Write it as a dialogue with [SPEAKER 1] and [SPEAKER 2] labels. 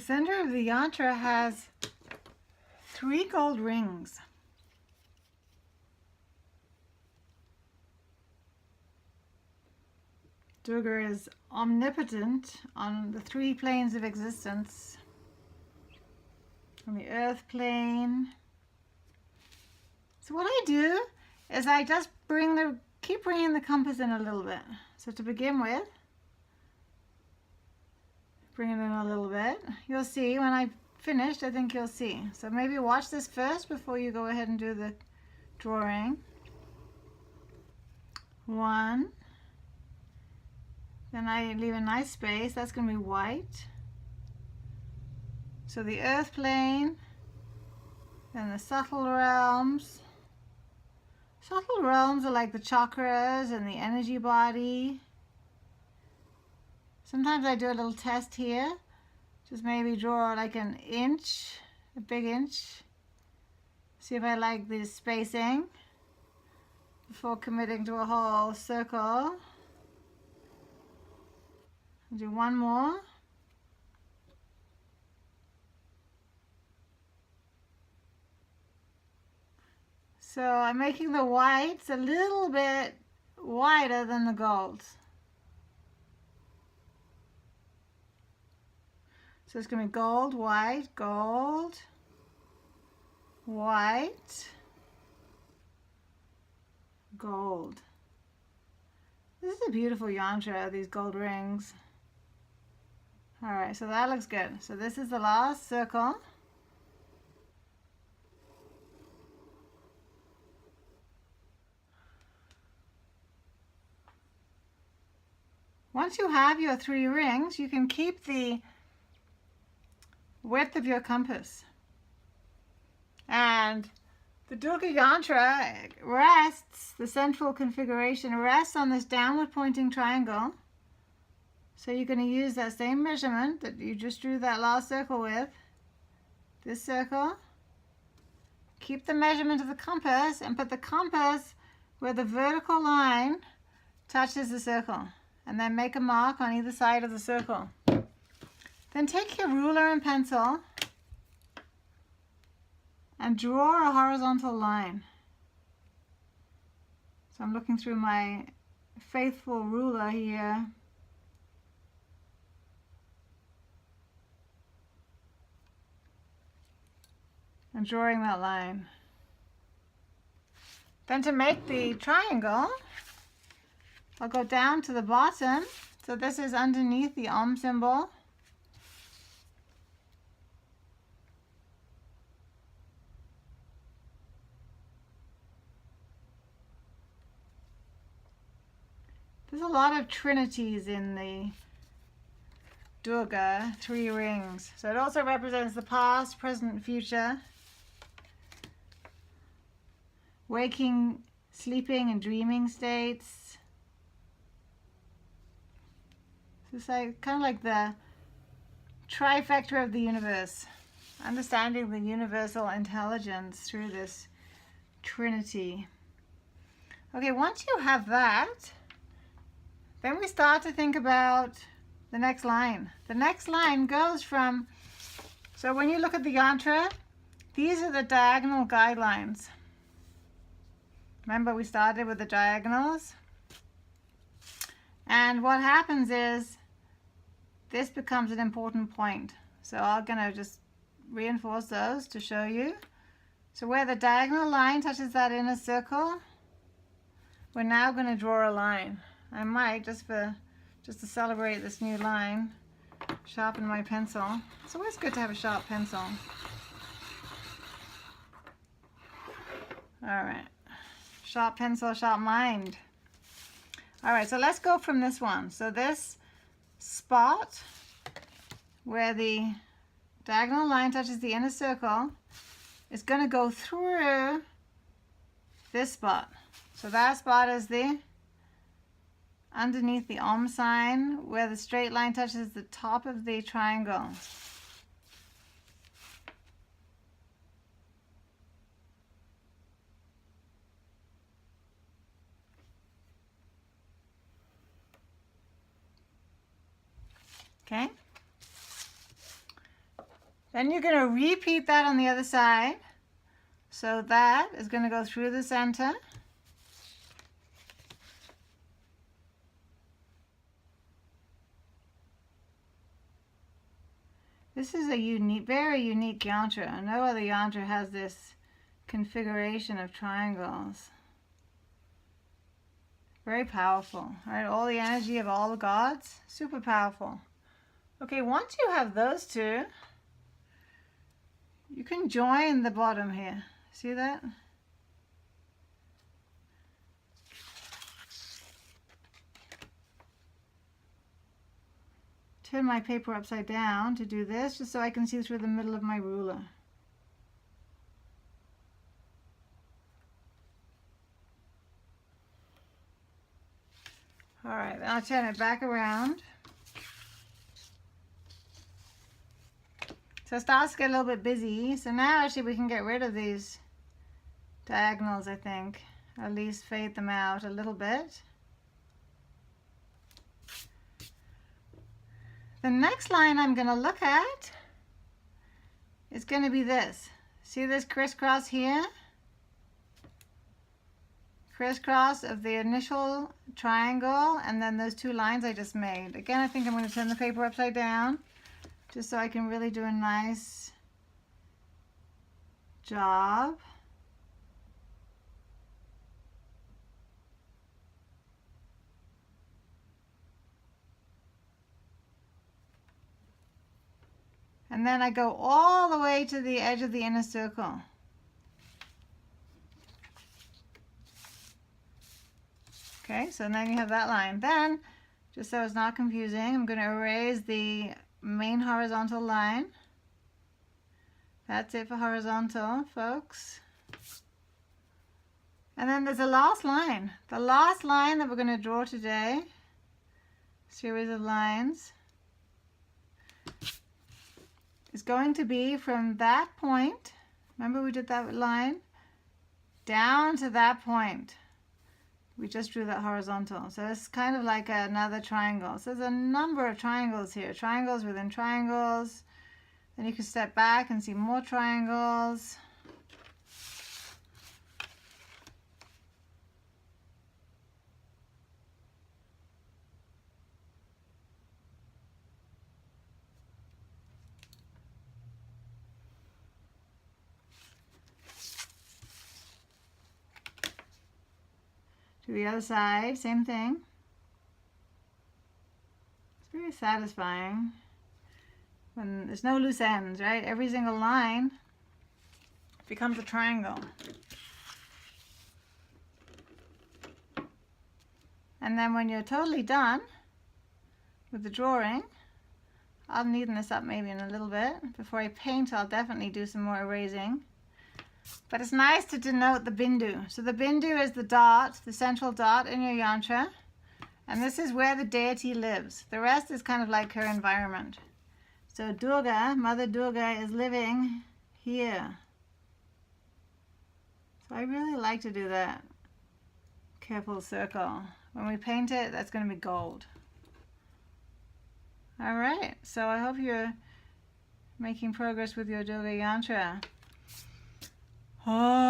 [SPEAKER 1] The center of the yantra has 3 gold rings. Durga is omnipotent on the 3 planes of existence. On the earth plane. So what I do is I just keep bringing the compass in a little bit. So to begin with, bring it in a little bit. You'll see when I've finished, I think you'll see. So maybe watch this first before you go ahead and do the drawing. 1. Then I leave a nice space. That's going to be white. So the earth plane, then the subtle realms. Subtle realms are like the chakras and the energy body. Sometimes I do a little test here. Just maybe draw like an inch, a big inch. See if I like the spacing before committing to a whole circle. I'll do one more. So I'm making the whites a little bit wider than the golds. So it's going to be gold, white, white, gold. This is a beautiful yantra, these gold rings. Alright, so that looks good. So this is the last circle. Once you have your 3 rings, you can keep the width of your compass. And the Durga Yantra rests, the central configuration rests on this downward pointing triangle. So you're going to use that same measurement that you just drew that last circle with. This circle. Keep the measurement of the compass and put the compass where the vertical line touches the circle. And then make a mark on either side of the circle. Then take your ruler and pencil and draw a horizontal line. So I'm looking through my faithful ruler here. And drawing that line. Then to make the triangle, I'll go down to the bottom. So this is underneath the Om symbol. There's a lot of trinities in the Durga, 3 rings. So it also represents the past, present, future. Waking, sleeping, and dreaming states. So it's like, kind of like the trifecta of the universe. Understanding the universal intelligence through this trinity. Okay, once you have that, then we start to think about the next line. The next line goes from, so when you look at the yantra, these are the diagonal guidelines. Remember we started with the diagonals? And what happens is, this becomes an important point. So I'm gonna just reinforce those to show you. So where the diagonal line touches that inner circle, we're now gonna draw a line. I might, just to celebrate this new line, sharpen my pencil. It's always good to have a sharp pencil. Alright, sharp pencil, sharp mind. Alright, so let's go from this one. So this spot where the diagonal line touches the inner circle is going to go through this spot. So that spot is the underneath the Om sign where the straight line touches the top of the triangle. Okay? Then you're going to repeat that on the other side. So that is going to go through the center. This is a unique, very unique yantra. No other yantra has this configuration of triangles. Very powerful. All right, all the energy of all the gods. Super powerful. Okay, once you have those two, you can join the bottom here. See that? Turn my paper upside down to do this, just so I can see through the middle of my ruler. All right, then I'll turn it back around. So it starts to get a little bit busy. So now actually we can get rid of these diagonals, I think. At least fade them out a little bit. The next line I'm going to look at is going to be this. See this crisscross here? Crisscross of the initial triangle and then those two lines I just made. Again, I think I'm going to turn the paper upside down just so I can really do a nice job. And then I go all the way to the edge of the inner circle. Okay, so then you have that line. Then, just so it's not confusing, I'm going to erase the main horizontal line. That's it for horizontal, folks. And then there's the last line. The last line that we're going to draw today, series of lines, is going to be from that point, remember we did that line, down to that point. We just drew that horizontal. So it's kind of like another triangle. So there's a number of triangles here. Triangles within triangles. Then you can step back and see more triangles. To the other side, same thing. It's very satisfying when there's no loose ends, right? Every single line becomes a triangle. And then when you're totally done with the drawing, I'll neaten this up maybe in a little bit. Before I paint, I'll definitely do some more erasing. But it's nice to denote the bindu. So the bindu is the dot, the central dot in your yantra. And this is where the deity lives. The rest is kind of like her environment. So Durga, Mother Durga, is living here. So I really like to do that careful circle. When we paint it, that's going to be gold. All right, so I hope you're making progress with your Durga Yantra. Oh.